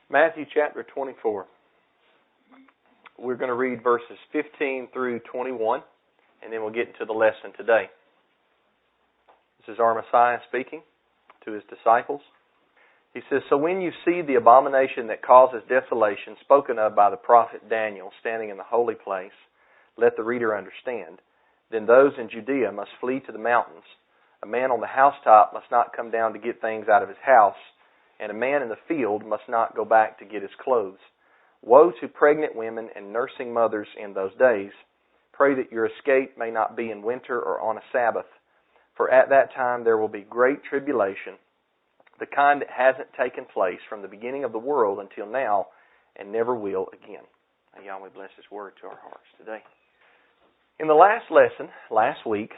Matthew chapter 24. We're going to read verses 15 through 21, and then we'll get into the lesson today. This is our Messiah speaking to His disciples. He says, "So when you see the abomination that causes desolation spoken of by the prophet Daniel standing in the holy place, let the reader understand. Then those in Judea must flee to the mountains. A man on the housetop must not come down to get things out of his house, and a man in the field must not go back to get his clothes. Woe to pregnant women and nursing mothers in those days. Pray that your escape may not be in winter or on a Sabbath. For at that time there will be great tribulation, the kind that hasn't taken place from the beginning of the world until now, and never will again." May Yahweh bless His word to our hearts today. In the last lesson, last week,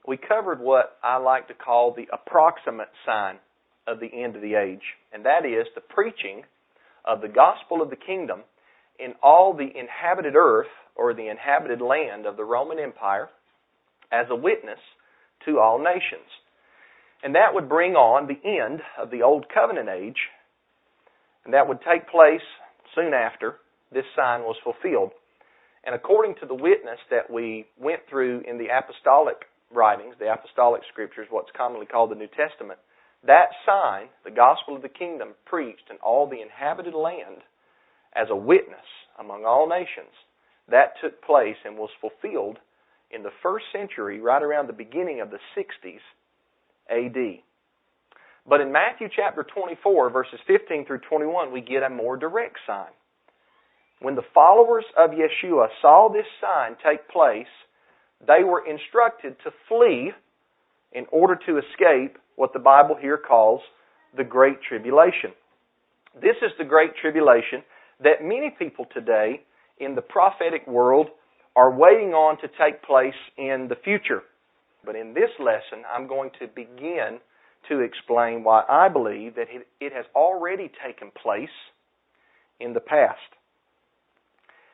we covered what I like to call the approximate sign of the end of the age, and that is the preaching of the gospel of the kingdom in all the inhabited earth or the inhabited land of the Roman Empire as a witness to all nations. And that would bring on the end of the Old Covenant age, and that would take place soon after this sign was fulfilled. And according to the witness that we went through in the apostolic writings, the apostolic scriptures, what's commonly called the New Testament, that sign, the gospel of the kingdom, preached in all the inhabited land as a witness among all nations, that took place and was fulfilled in the first century, right around the beginning of the 60s A.D. But in Matthew chapter 24, verses 15 through 21, we get a more direct sign. When the followers of Yeshua saw this sign take place, they were instructed to flee in order to escape what the Bible here calls the Great Tribulation. This is the Great Tribulation that many people today in the prophetic world are waiting on to take place in the future. But in this lesson, I'm going to begin to explain why I believe that it has already taken place in the past.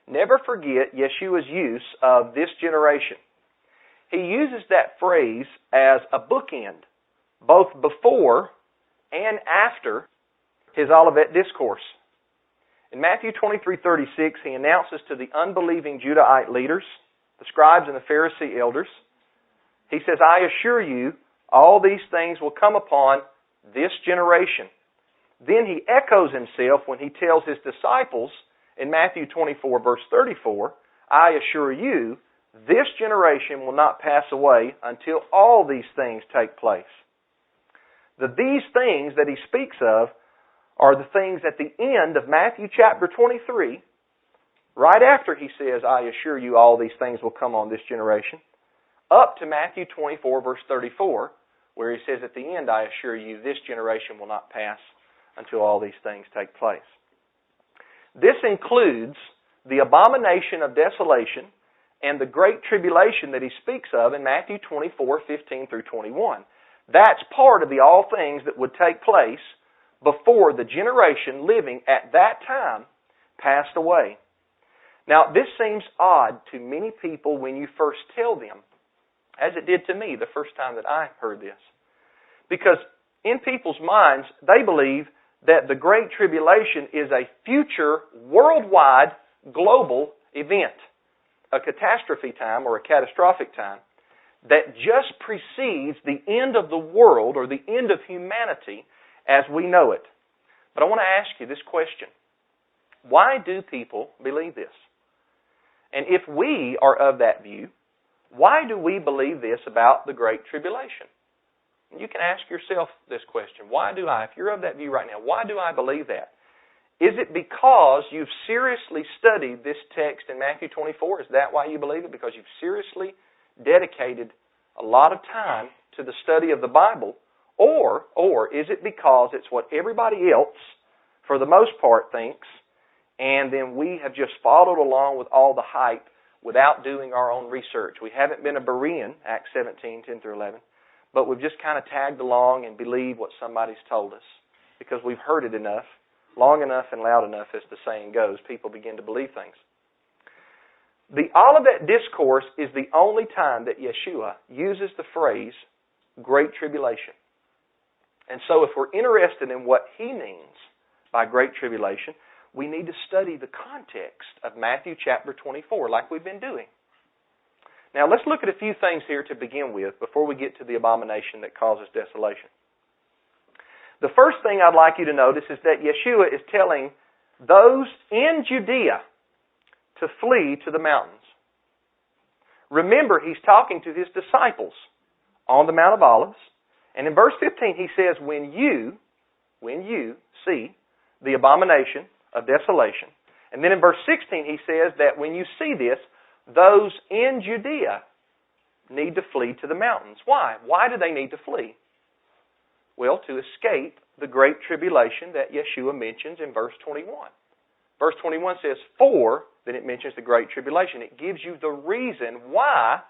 Never forget Yeshua's use of this generation. He uses that phrase as a bookend, both before and after His Olivet Discourse. In Matthew 23:36, He announces to the unbelieving Judahite leaders, the scribes and the Pharisee elders, He says, "I assure you, all these things will come upon this generation." Then He echoes Himself when He tells His disciples in Matthew 24, verse 34, "I assure you, this generation will not pass away until all these things take place." These things that He speaks of are the things at the end of Matthew chapter 23, right after He says, "I assure you all these things will come on this generation," up to Matthew 24, verse 34, where He says at the end, "I assure you this generation will not pass until all these things take place." This includes the abomination of desolation and the great tribulation that He speaks of in Matthew 24, 15 through 21. That's part of the all things that would take place before the generation living at that time passed away. Now, this seems odd to many people when you first tell them, as it did to me the first time that I heard this. Because in people's minds, they believe that the Great Tribulation is a future, worldwide, global event, a catastrophe time or a catastrophic time that just precedes the end of the world or the end of humanity as we know it. But I want to ask you this question. Why do people believe this? And if we are of that view, why do we believe this about the Great Tribulation? You can ask yourself this question. Why do I? If you're of that view right now, why do I believe that? Is it because you've seriously studied this text in Matthew 24? Is that why you believe it? Because you've seriously dedicated a lot of time to the study of the Bible? Or is it because it's what everybody else, for the most part, thinks, and then we have just followed along with all the hype without doing our own research? We haven't been a Berean, Acts 17, 10 through 11, but we've just kind of tagged along and believed what somebody's told us because we've heard it enough, long enough and loud enough, as the saying goes. People begin to believe things. The Olivet Discourse is the only time that Yeshua uses the phrase Great Tribulation. And so if we're interested in what He means by great tribulation, we need to study the context of Matthew chapter 24 like we've been doing. Now let's look at a few things here to begin with before we get to the abomination that causes desolation. The first thing I'd like you to notice is that Yeshua is telling those in Judea to flee to the mountains. Remember, he's talking to his disciples on the Mount of Olives. And in verse 15 he says, when you see the abomination of desolation. And then in verse 16 he says that when you see this, those in Judea need to flee to the mountains. Why? Why do they need to flee? Well, to escape the great tribulation that Yeshua mentions in verse 21. Verse 21 says, for, then it mentions the great tribulation. It gives you the reason why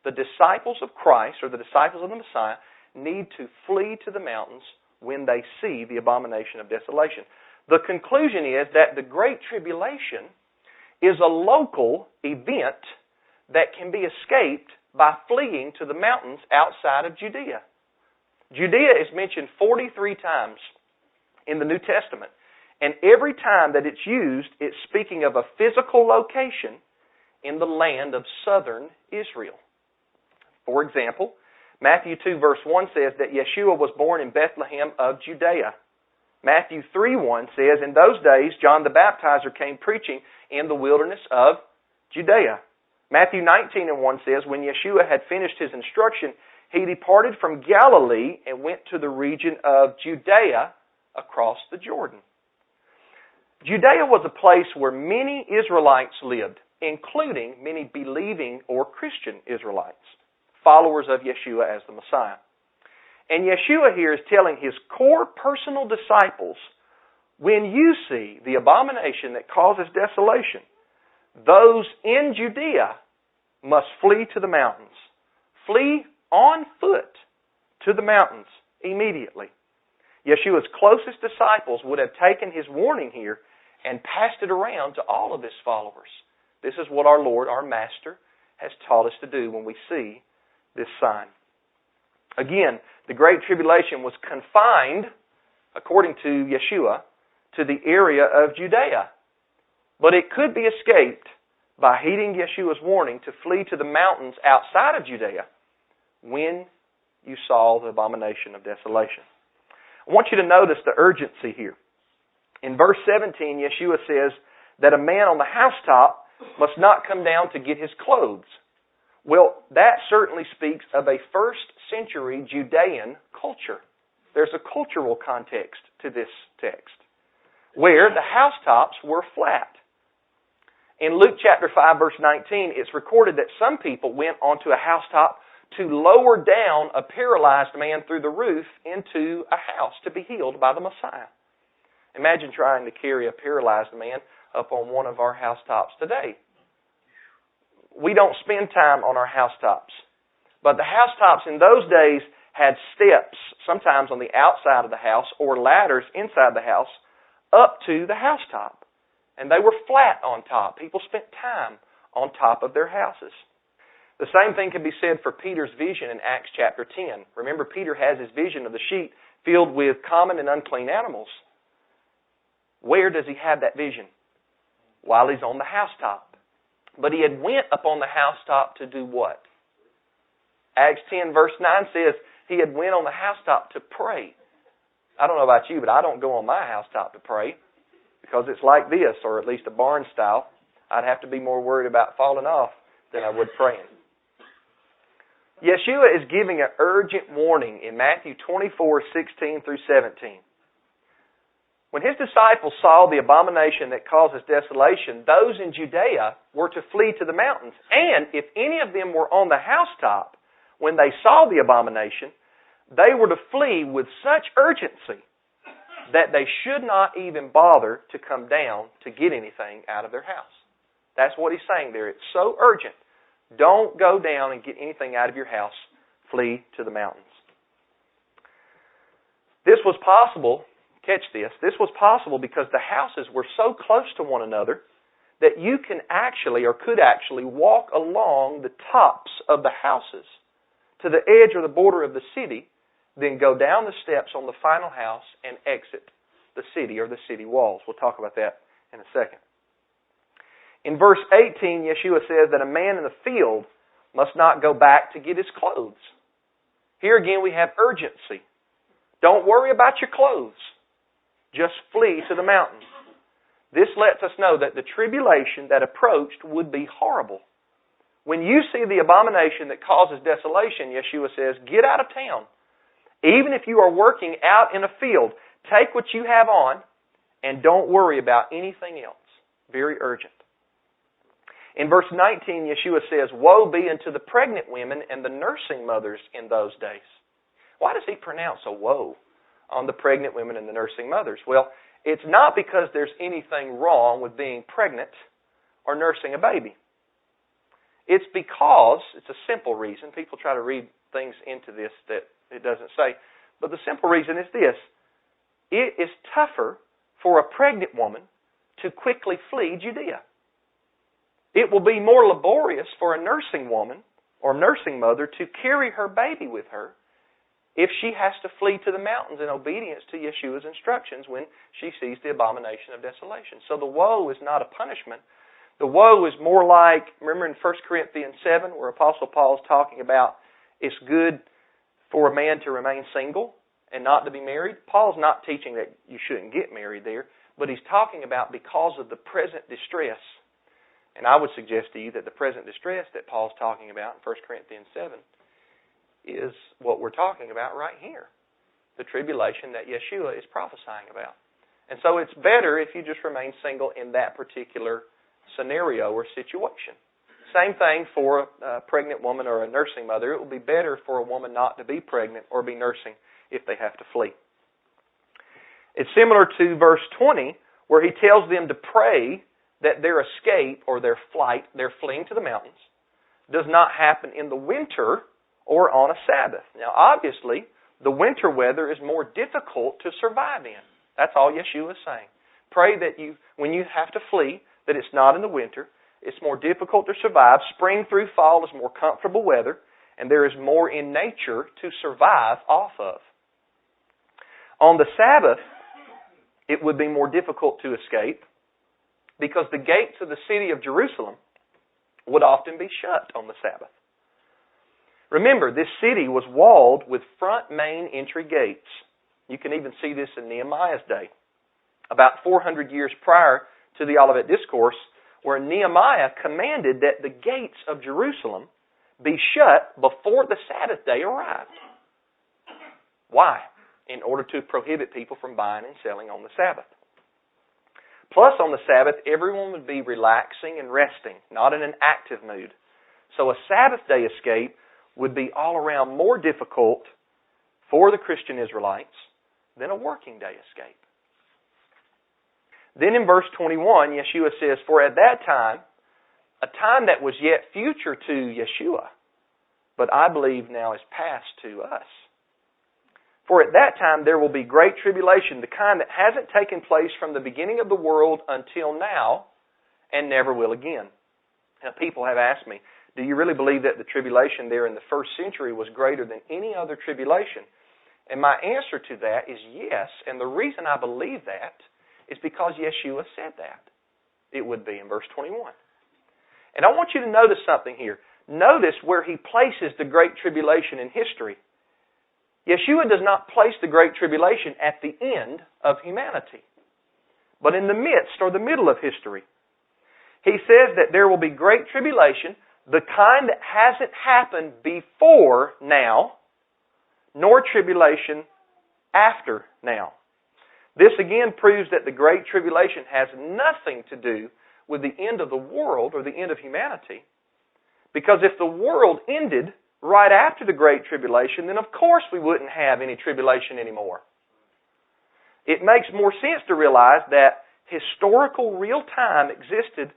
the disciples of Christ, or the disciples of the Messiah, need to flee to the mountains when they see the abomination of desolation. The conclusion is that the great tribulation is a local event that can be escaped by fleeing to the mountains outside of Judea. Judea is mentioned 43 times in the New Testament. And every time that it's used, it's speaking of a physical location in the land of southern Israel. For example, Matthew 2 verse 1 says that Yeshua was born in Bethlehem of Judea. Matthew 3:1 says, in those days John the Baptizer came preaching in the wilderness of Judea. Matthew 19:1 says, when Yeshua had finished his instruction, he departed from Galilee and went to the region of Judea across the Jordan. Judea was a place where many Israelites lived, including many believing or Christian Israelites, followers of Yeshua as the Messiah. And Yeshua here is telling his core personal disciples, when you see the abomination that causes desolation, those in Judea must flee to the mountains. Flee on foot to the mountains immediately. Yeshua's closest disciples would have taken his warning here and passed it around to all of his followers. This is what our Lord, our Master, has taught us to do when we see this sign. Again, the Great Tribulation was confined, according to Yeshua, to the area of Judea. But it could be escaped by heeding Yeshua's warning to flee to the mountains outside of Judea when you saw the abomination of desolation. I want you to notice the urgency here. In verse 17, Yeshua says that a man on the housetop must not come down to get his clothes. Well, that certainly speaks of a first century Judean culture. There's a cultural context to this text, where the housetops were flat. In Luke chapter 5, verse 19, it's recorded that some people went onto a housetop to lower down a paralyzed man through the roof into a house to be healed by the Messiah. Imagine trying to carry a paralyzed man up on one of our housetops today. We don't spend time on our housetops. But the housetops in those days had steps, sometimes on the outside of the house, or ladders inside the house, up to the housetop. And they were flat on top. People spent time on top of their houses. The same thing can be said for Peter's vision in Acts chapter 10. Remember, Peter has his vision of the sheep filled with common and unclean animals. Where does he have that vision? While he's on the housetop. But he had went up on the housetop to do what? Acts 10 verse 9 says he had went on the housetop to pray. I don't know about you, but I don't go on my housetop to pray because it's like this, or at least a barn style. I'd have to be more worried about falling off than I would praying. Yeshua is giving an urgent warning in Matthew 24:16 through 17. When his disciples saw the abomination that causes desolation, those in Judea were to flee to the mountains. And if any of them were on the housetop, when they saw the abomination, they were to flee with such urgency that they should not even bother to come down to get anything out of their house. That's what he's saying there. It's so urgent. Don't go down and get anything out of your house. Flee to the mountains. This was possible, catch this, this was possible because the houses were so close to one another that you can actually, or could actually, walk along the tops of the houses to the edge or the border of the city, then go down the steps on the final house and exit the city or the city walls. We'll talk about that in a second. In verse 18, Yeshua says that a man in the field must not go back to get his clothes. Here again we have urgency. Don't worry about your clothes. Just flee to the mountains. This lets us know that the tribulation that approached would be horrible. When you see the abomination that causes desolation, Yeshua says, get out of town. Even if you are working out in a field, take what you have on and don't worry about anything else. Very urgent. In verse 19, Yeshua says, Woe be unto the pregnant women and the nursing mothers in those days. Why does he pronounce a woe on the pregnant women and the nursing mothers? Well, it's not because there's anything wrong with being pregnant or nursing a baby. It's because, it's a simple reason, people try to read things into this that it doesn't say, but the simple reason is this: it is tougher for a pregnant woman to quickly flee Judea. It will be more laborious for a nursing woman or nursing mother to carry her baby with her if she has to flee to the mountains in obedience to Yeshua's instructions when she sees the abomination of desolation. So the woe is not a punishment. The woe is more like, remember in 1 Corinthians 7 where Apostle Paul is talking about it's good for a man to remain single and not to be married? Paul's not teaching that you shouldn't get married there, but he's talking about because of the present distress. And I would suggest to you that the present distress that Paul's talking about in 1 Corinthians 7 is what we're talking about right here. The tribulation that Yeshua is prophesying about. And so it's better if you just remain single in that particular scenario or situation. Same thing for a pregnant woman or a nursing mother. It will be better for a woman not to be pregnant or be nursing if they have to flee. It's similar to verse 20 where he tells them to pray that their escape or their flight, their fleeing to the mountains, does not happen in the winter or on a Sabbath. Now, obviously, the winter weather is more difficult to survive in. That's all Yeshua is saying. Pray that when you have to flee, that it's not in the winter. It's more difficult to survive. Spring through fall is more comfortable weather, and there is more in nature to survive off of. On the Sabbath, it would be more difficult to escape because the gates of the city of Jerusalem would often be shut on the Sabbath. Remember, this city was walled with front main entry gates. You can even see this in Nehemiah's day. About 400 years prior to the Olivet Discourse, where Nehemiah commanded that the gates of Jerusalem be shut before the Sabbath day arrived. Why? In order to prohibit people from buying and selling on the Sabbath. Plus, on the Sabbath, everyone would be relaxing and resting, not in an active mood. So a Sabbath day escape would be all around more difficult for the Christian Israelites than a working day escape. Then in verse 21, Yeshua says, For at that time, a time that was yet future to Yeshua, but I believe now is past to us. For at that time there will be great tribulation, the kind that hasn't taken place from the beginning of the world until now, and never will again. Now, people have asked me, do you really believe that the tribulation there in the first century was greater than any other tribulation? And my answer to that is yes, and the reason I believe that is because Yeshua said that. It would be in verse 21. And I want you to notice something here. Notice where he places the great tribulation in history. Yeshua does not place the great tribulation at the end of humanity, but in the midst or the middle of history. He says that there will be great tribulation, the kind that hasn't happened before now, nor tribulation after now. This again proves that the Great Tribulation has nothing to do with the end of the world or the end of humanity. Because if the world ended right after the Great Tribulation, then of course we wouldn't have any tribulation anymore. It makes more sense to realize that historical real time existed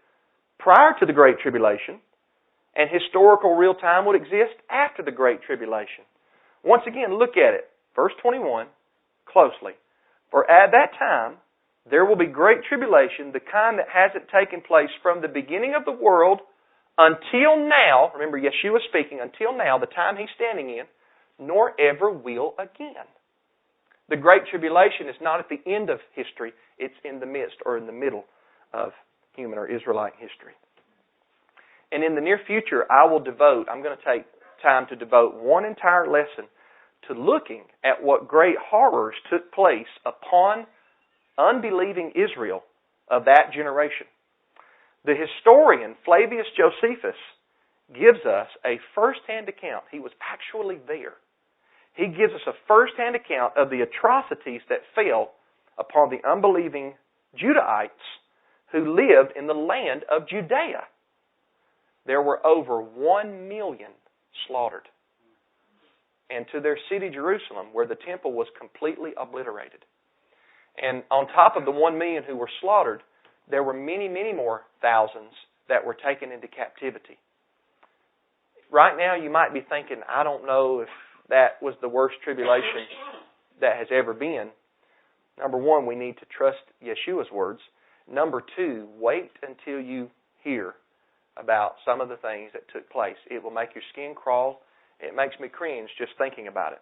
prior to the Great Tribulation, and historical real time would exist after the Great Tribulation. Once again, look at it. Verse 21, closely. For at that time, there will be great tribulation, the kind that hasn't taken place from the beginning of the world until now. Remember, Yeshua speaking, until now, the time He's standing in, nor ever will again. The Great Tribulation is not at the end of history. It's in the midst or in the middle of human or Israelite history. And in the near future, I'm going to take time to devote one entire lesson to looking at what great horrors took place upon unbelieving Israel of that generation. The historian Flavius Josephus gives us a first-hand account. He was actually there. He gives us a first-hand account of the atrocities that fell upon the unbelieving Judahites who lived in the land of Judea. There were over 1 million slaughtered. And to their city, Jerusalem, where the temple was completely obliterated. And on top of the 1 million who were slaughtered, there were many, many more thousands that were taken into captivity. Right now, you might be thinking, I don't know if that was the worst tribulation that has ever been. Number one, we need to trust Yeshua's words. Number two, wait until you hear about some of the things that took place. It will make your skin crawl. It makes me cringe just thinking about it.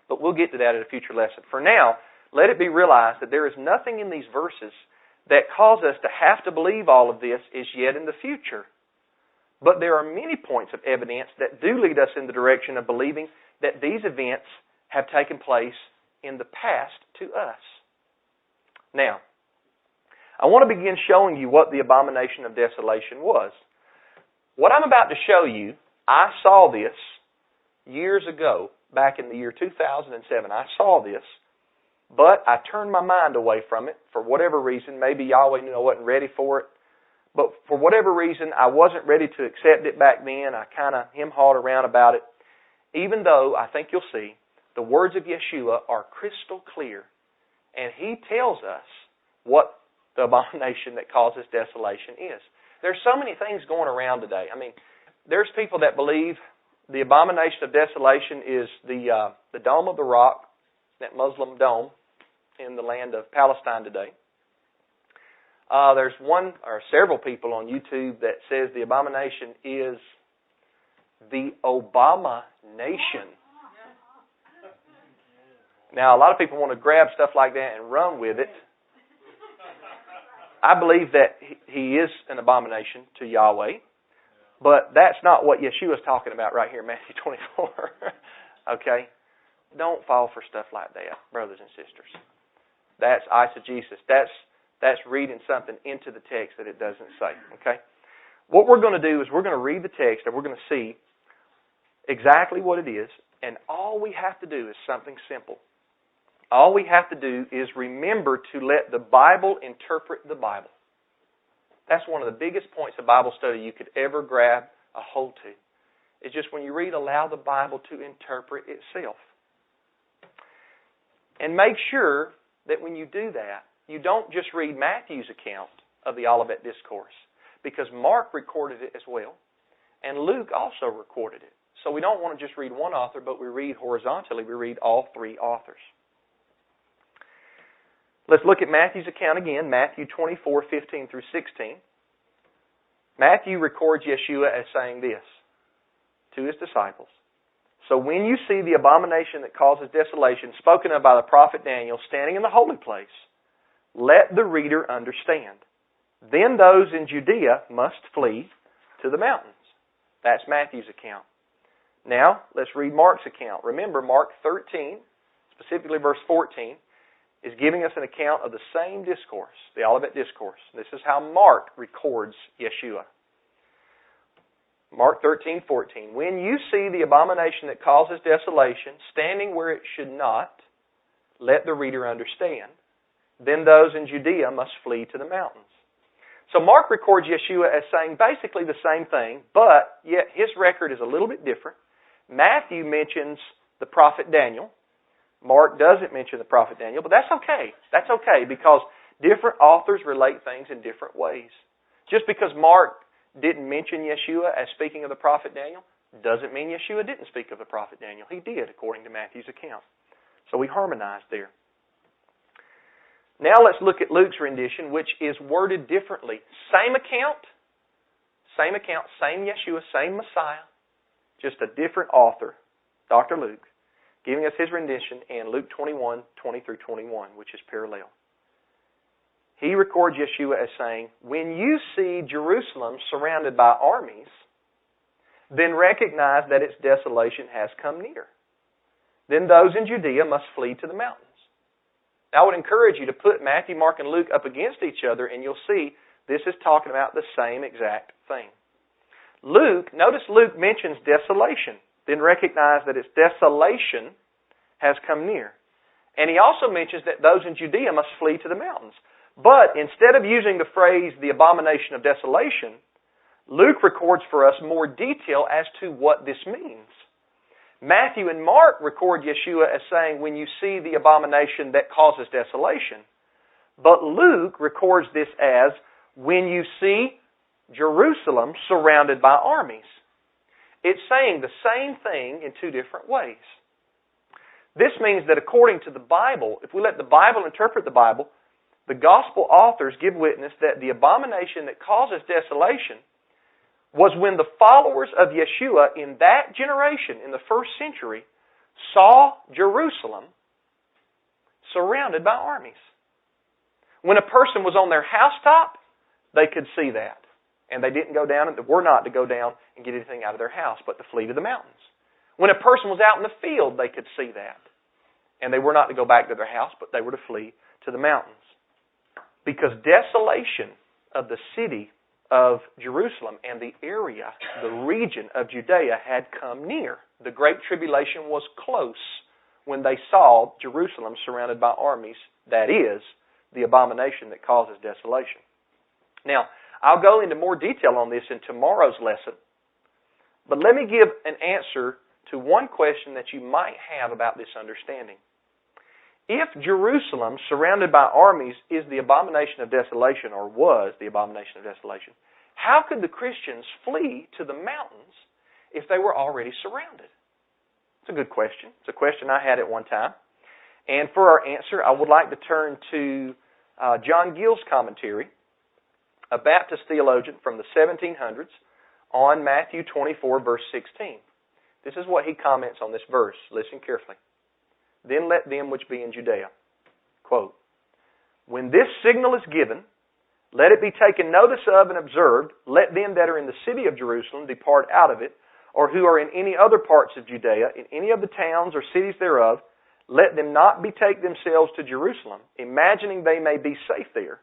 But we'll get to that at a future lesson. For now, let it be realized that there is nothing in these verses that cause us to have to believe all of this is yet in the future. But there are many points of evidence that do lead us in the direction of believing that these events have taken place in the past to us. Now, I want to begin showing you what the Abomination of Desolation was. What I'm about to show you, I saw this years ago, back in the year 2007. I saw this, but I turned my mind away from it for whatever reason. Maybe Yahweh knew I wasn't ready for it. But for whatever reason, I wasn't ready to accept it back then. I kind of hem-hawed around about it. Even though, I think you'll see, the words of Yeshua are crystal clear. And He tells us what the abomination that causes desolation is. There's so many things going around today. I mean, there's people that believe the Abomination of Desolation is the Dome of the Rock, that Muslim dome in the land of Palestine today. There's one or several people on YouTube that says the abomination is the Abomination. Now, a lot of people want to grab stuff like that and run with it. I believe that he is an abomination to Yahweh, but that's not what Yeshua is talking about right here in Matthew 24. Okay? Don't fall for stuff like that, brothers and sisters. That's eisegesis. That's reading something into the text that it doesn't say. Okay? What we're going to do is we're going to read the text and we're going to see exactly what it is, and all we have to do is something simple. All we have to do is remember to let the Bible interpret the Bible. That's one of the biggest points of Bible study you could ever grab a hold to. It's just when you read, allow the Bible to interpret itself. And make sure that when you do that, you don't just read Matthew's account of the Olivet Discourse, because Mark recorded it as well, and Luke also recorded it. So we don't want to just read one author, but we read horizontally. We read all three authors. Let's look at Matthew's account again, Matthew 24, 15 through 16. Matthew records Yeshua as saying this to His disciples. So when you see the abomination that causes desolation spoken of by the prophet Daniel standing in the holy place, let the reader understand. Then those in Judea must flee to the mountains. That's Matthew's account. Now, let's read Mark's account. Remember, Mark 13, specifically verse 14, is giving us an account of the same discourse, the Olivet Discourse. This is how Mark records Yeshua. Mark 13, 14. When you see the abomination that causes desolation standing where it should not, let the reader understand. Then those in Judea must flee to the mountains. So Mark records Yeshua as saying basically the same thing, but yet his record is a little bit different. Matthew mentions the prophet Daniel. Mark doesn't mention the prophet Daniel, but that's okay. That's okay because different authors relate things in different ways. Just because Mark didn't mention Yeshua as speaking of the prophet Daniel doesn't mean Yeshua didn't speak of the prophet Daniel. He did, according to Matthew's account. So we harmonized there. Now let's look at Luke's rendition, which is worded differently. Same account, same Yeshua, same Messiah, just a different author, Dr. Luke. giving us his rendition, and Luke 21, 20 through 21, which is parallel. He records Yeshua as saying, when you see Jerusalem surrounded by armies, then recognize that its desolation has come near. Then those in Judea must flee to the mountains. Now, I would encourage you to put Matthew, Mark, and Luke up against each other, and you'll see this is talking about the same exact thing. Notice Luke mentions desolation, then recognize that its desolation has come near. And he also mentions that those in Judea must flee to the mountains. But instead of using the phrase, the abomination of desolation, Luke records for us more detail as to what this means. Matthew and Mark record Yeshua as saying, when you see the abomination that causes desolation. But Luke records this as, when you see Jerusalem surrounded by armies. It's saying the same thing in two different ways. This means that according to the Bible, if we let the Bible interpret the Bible, the Gospel authors give witness that the abomination that causes desolation was when the followers of Yeshua in that generation, in the first century, saw Jerusalem surrounded by armies. When a person was on their housetop, they could see that. And they didn't go down, and were not to go down and get anything out of their house, but to flee to the mountains. When a person was out in the field, they could see that. And they were not to go back to their house, but they were to flee to the mountains. Because desolation of the city of Jerusalem and the area, the region of Judea had come near. The Great Tribulation was close when they saw Jerusalem surrounded by armies. That is, the abomination that causes desolation. Now, I'll go into more detail on this in tomorrow's lesson, but let me give an answer to one question that you might have about this understanding. If Jerusalem, surrounded by armies, is the abomination of desolation, or was the abomination of desolation, how could the Christians flee to the mountains if they were already surrounded? It's a good question. It's a question I had at one time. And for our answer, I would like to turn to John Gill's commentary, a Baptist theologian from the 1700s, on Matthew 24, verse 16. This is what he comments on this verse. Listen carefully. Then let them which be in Judea, quote, when this signal is given, let it be taken notice of and observed, let them that are in the city of Jerusalem depart out of it, or who are in any other parts of Judea, in any of the towns or cities thereof, let them not betake themselves to Jerusalem, imagining they may be safe there,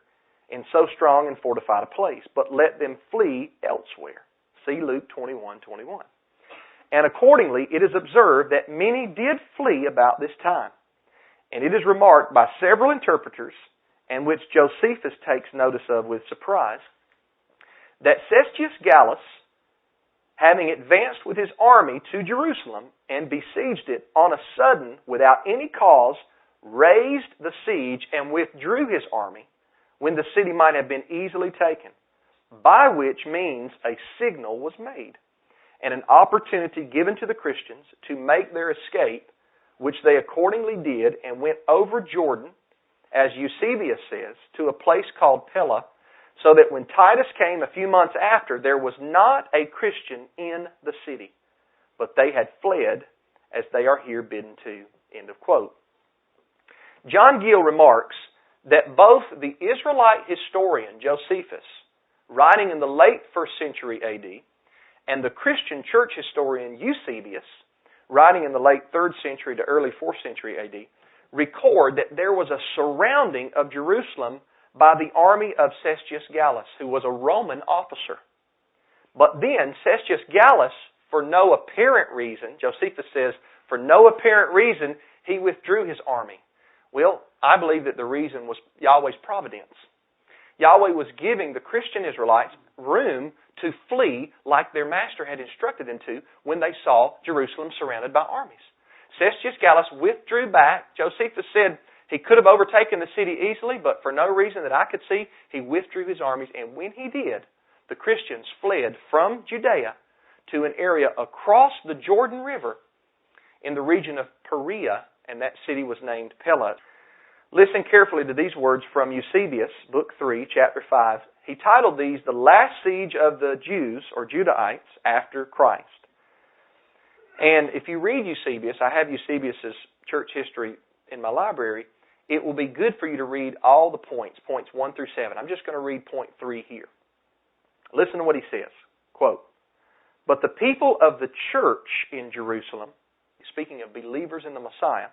in so strong and fortified a place, but let them flee elsewhere. See Luke 21:21. And accordingly, it is observed that many did flee about this time. And it is remarked by several interpreters, and which Josephus takes notice of with surprise, that Cestius Gallus, having advanced with his army to Jerusalem and besieged it on a sudden without any cause, raised the siege and withdrew his army, when the city might have been easily taken, by which means a signal was made, and an opportunity given to the Christians to make their escape, which they accordingly did, and went over Jordan, as Eusebius says, to a place called Pella, so that when Titus came a few months after, there was not a Christian in the city, but they had fled, as they are here bidden to. End of quote. John Gill remarks that both the Israelite historian Josephus, writing in the late 1st century A.D., and the Christian church historian Eusebius, writing in the late 3rd century to early 4th century A.D., record that there was a surrounding of Jerusalem by the army of Cestius Gallus, who was a Roman officer. But then Cestius Gallus, for no apparent reason, Josephus says, for no apparent reason, he withdrew his army. Well, I believe that the reason was Yahweh's providence. Yahweh was giving the Christian Israelites room to flee like their master had instructed them to when they saw Jerusalem surrounded by armies. Cestius Gallus withdrew back. Josephus said he could have overtaken the city easily, but for no reason that I could see, he withdrew his armies. And when he did, the Christians fled from Judea to an area across the Jordan River in the region of Perea, and that city was named Pella. Listen carefully to these words from Eusebius, Book 3, Chapter 5. He titled these, The Last Siege of the Jews, or Judahites, After Christ. And if you read Eusebius, I have Eusebius's church history in my library, it will be good for you to read all the points 1 through 7. I'm just going to read point 3 here. Listen to what he says. Quote, "But the people of the church in Jerusalem," speaking of believers in the Messiah,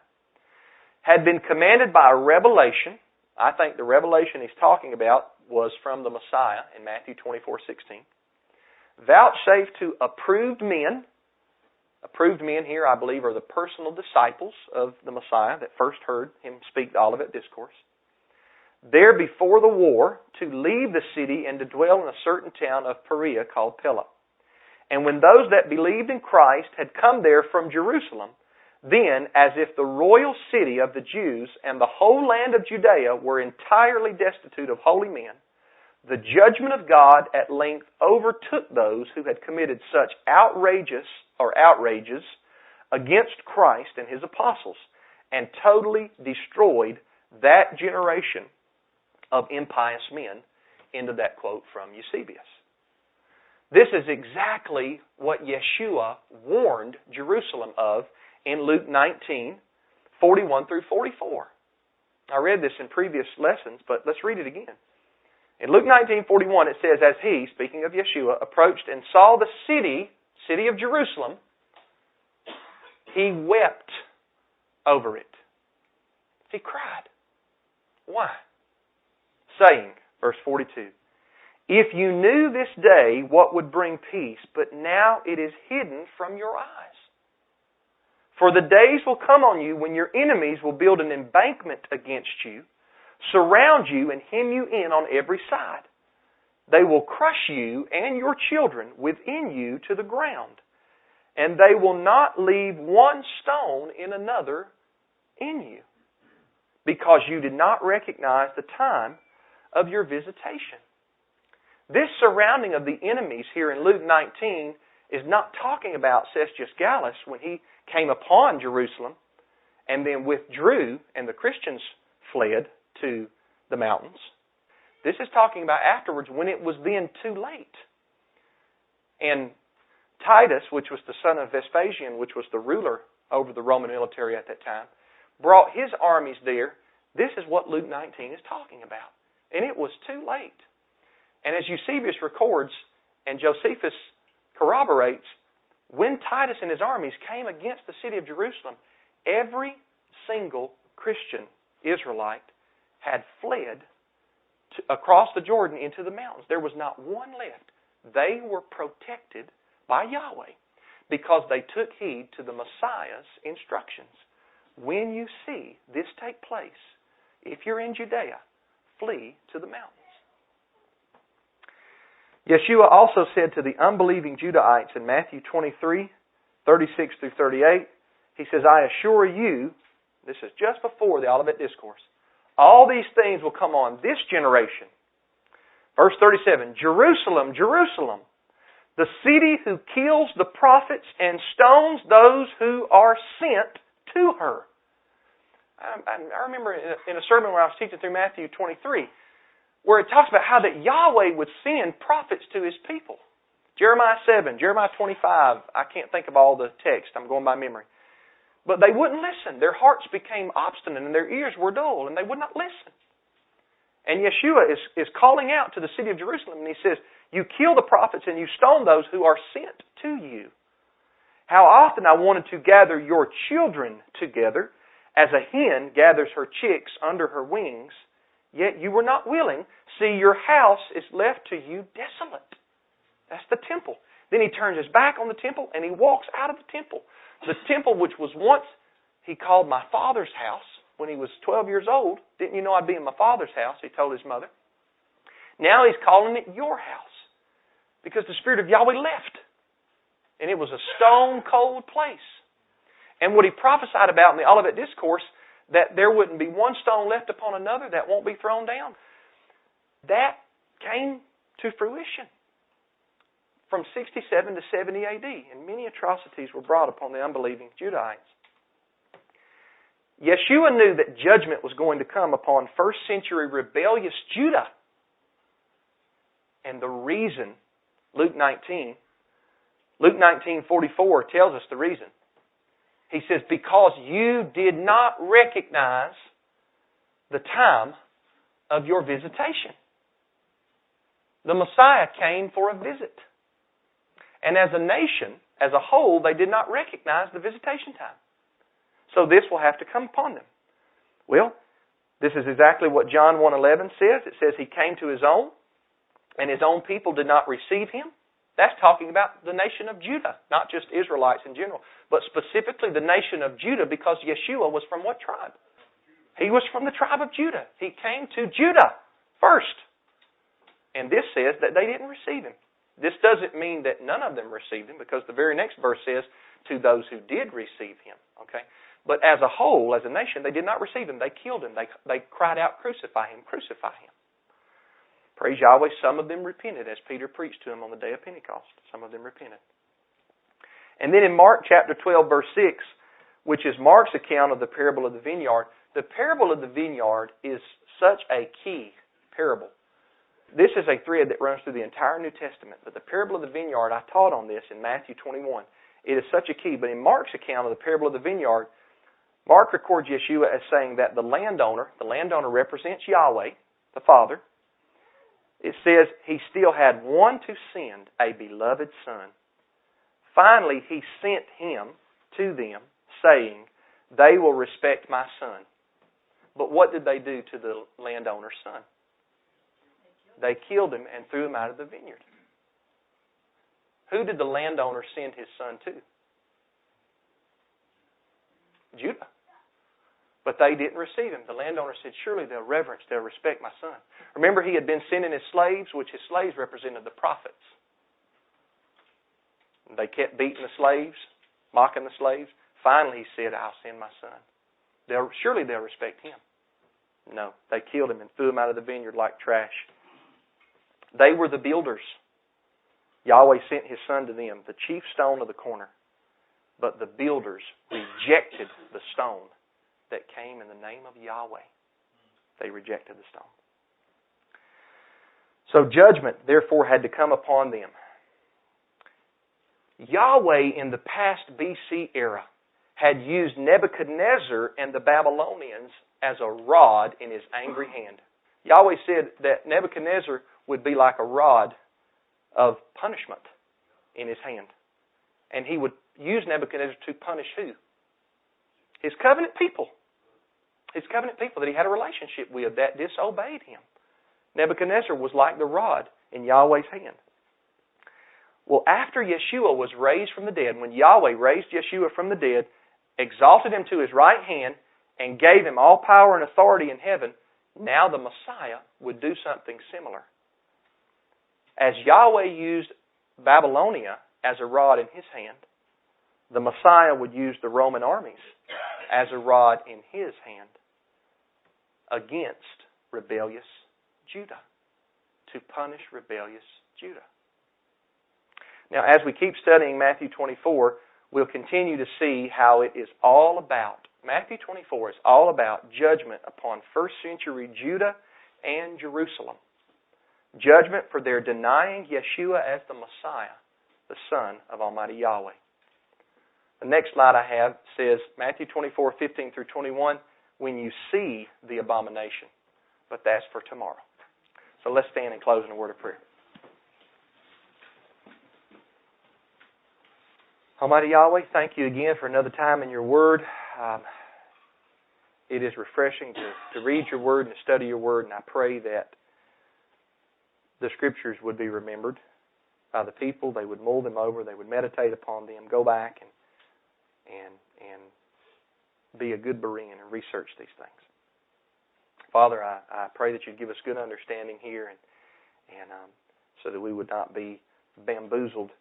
"had been commanded by a revelation." I think the revelation he's talking about was from the Messiah in Matthew 24:16. "Vouchsafed to approved men." Approved men here, I believe, are the personal disciples of the Messiah that first heard him speak the Olivet Discourse. "There before the war, to leave the city and to dwell in a certain town of Perea called Pella. And when those that believed in Christ had come there from Jerusalem, then, as if the royal city of the Jews and the whole land of Judea were entirely destitute of holy men, the judgment of God at length overtook those who had committed such outrages against Christ and His apostles, and totally destroyed that generation of impious men," into that quote from Eusebius. This is exactly what Yeshua warned Jerusalem of in Luke 19:41 through 44. I read this in previous lessons, but let's read it again. In Luke 19:41 it says, "As he," speaking of Yeshua, "approached and saw the city of Jerusalem, he wept over it." He cried. Why? Saying, verse 42, "If you knew this day what would bring peace, but now it is hidden from your eyes. For the days will come on you when your enemies will build an embankment against you, surround you, and hem you in on every side. They will crush you and your children within you to the ground, and they will not leave one stone in another in you, because you did not recognize the time of your visitation." This surrounding of the enemies here in Luke 19 is not talking about Cestius Gallus when he came upon Jerusalem and then withdrew and the Christians fled to the mountains. This is talking about afterwards when it was then too late. And Titus, which was the son of Vespasian, which was the ruler over the Roman military at that time, brought his armies there. This is what Luke 19 is talking about. And it was too late. And as Eusebius records, and Josephus corroborates, when Titus and his armies came against the city of Jerusalem, every single Christian Israelite had fled across the Jordan into the mountains. There was not one left. They were protected by Yahweh because they took heed to the Messiah's instructions. When you see this take place, if you're in Judea, flee to the mountains. Yeshua also said to the unbelieving Judahites in Matthew 23:36 through 38, He says, "I assure you," this is just before the Olivet Discourse, "all these things will come on this generation." Verse 37, "Jerusalem, Jerusalem, the city who kills the prophets and stones those who are sent to her." I remember in a sermon where I was teaching through Matthew 23, where it talks about how that Yahweh would send prophets to His people. Jeremiah 7, Jeremiah 25, I can't think of all the text, I'm going by memory. But they wouldn't listen. Their hearts became obstinate and their ears were dull and they would not listen. And Yeshua is calling out to the city of Jerusalem and He says, "You kill the prophets and you stone those who are sent to you. How often I wanted to gather your children together as a hen gathers her chicks under her wings, yet you were not willing. See, your house is left to you desolate." That's the temple. Then He turns His back on the temple and He walks out of the temple. The temple which was once, He called my Father's house when He was 12 years old. "Didn't you know I'd be in my Father's house?" He told His mother. Now He's calling it your house because the Spirit of Yahweh left. And it was a stone cold place. And what He prophesied about in the Olivet Discourse, that there wouldn't be one stone left upon another that won't be thrown down, that came to fruition from 67 to 70 AD. And many atrocities were brought upon the unbelieving Judahites. Yeshua knew that judgment was going to come upon first century rebellious Judah. And the reason, Luke 19:44 tells us the reason. He says, because you did not recognize the time of your visitation. The Messiah came for a visit. And as a nation, as a whole, they did not recognize the visitation time. So this will have to come upon them. Well, this is exactly what John 1:11 says. It says He came to His own, and His own people did not receive Him. That's talking about the nation of Judah, not just Israelites in general, but specifically the nation of Judah, because Yeshua was from what tribe? He was from the tribe of Judah. He came to Judah first. And this says that they didn't receive Him. This doesn't mean that none of them received Him, because the very next verse says, to those who did receive Him. Okay? But as a whole, as a nation, they did not receive Him. They killed Him. They cried out, crucify Him, crucify Him. Praise Yahweh, some of them repented as Peter preached to them on the day of Pentecost. Some of them repented. And then in Mark chapter 12, verse 6, which is Mark's account of the parable of the vineyard, the parable of the vineyard is such a key parable. This is a thread that runs through the entire New Testament. But the parable of the vineyard, I taught on this in Matthew 21. It is such a key. But in Mark's account of the parable of the vineyard, Mark records Yeshua as saying that the landowner represents Yahweh, the Father. It says He still had one to send, a beloved Son. Finally, He sent Him to them, saying, they will respect my Son. But what did they do to the landowner's son? They killed him and threw him out of the vineyard. Who did the landowner send his son to? Judah. But they didn't receive him. The landowner said, surely they'll reverence, they'll respect my son. Remember, he had been sending his slaves, which his slaves represented the prophets. They kept beating the slaves, mocking the slaves. Finally, he said, I'll send my son. Surely they'll respect him. No, they killed him and threw him out of the vineyard like trash. They were the builders. Yahweh sent His Son to them, the chief stone of the corner. But the builders rejected the stone that came in the name of Yahweh. They rejected the stone. So judgment, therefore, had to come upon them. Yahweh in the past BC era had used Nebuchadnezzar and the Babylonians as a rod in His angry hand. Yahweh said that Nebuchadnezzar would be like a rod of punishment in His hand. And He would use Nebuchadnezzar to punish who? His covenant people. His covenant people that He had a relationship with that disobeyed Him. Nebuchadnezzar was like the rod in Yahweh's hand. Well, after Yeshua was raised from the dead, when Yahweh raised Yeshua from the dead, exalted Him to His right hand, and gave Him all power and authority in heaven, now the Messiah would do something similar. As Yahweh used Babylonia as a rod in His hand, the Messiah would use the Roman armies as a rod in His hand against rebellious Judah, to punish rebellious Judah. Now, as we keep studying Matthew 24, we'll continue to see how it is all about, Matthew 24 is all about judgment upon first century Judah and Jerusalem. Judgment for their denying Yeshua as the Messiah, the Son of Almighty Yahweh. The next slide I have says, Matthew 24, 15 through 21, when you see the abomination. But that's for tomorrow. So let's stand and close in a word of prayer. Almighty Yahweh, thank you again for another time in your Word. It is refreshing to read your Word and to study your Word, and I pray that the Scriptures would be remembered by the people. They would mull them over. They would meditate upon them, go back and be a good Berean and research these things. Father, I pray that you'd give us good understanding here, and so that we would not be bamboozled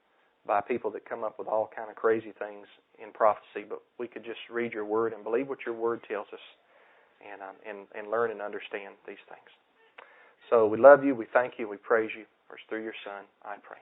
by people that come up with all kind of crazy things in prophecy, but we could just read your Word and believe what your Word tells us, and learn and understand these things. So we love you, we thank you, we praise you. For it's through your Son, I pray.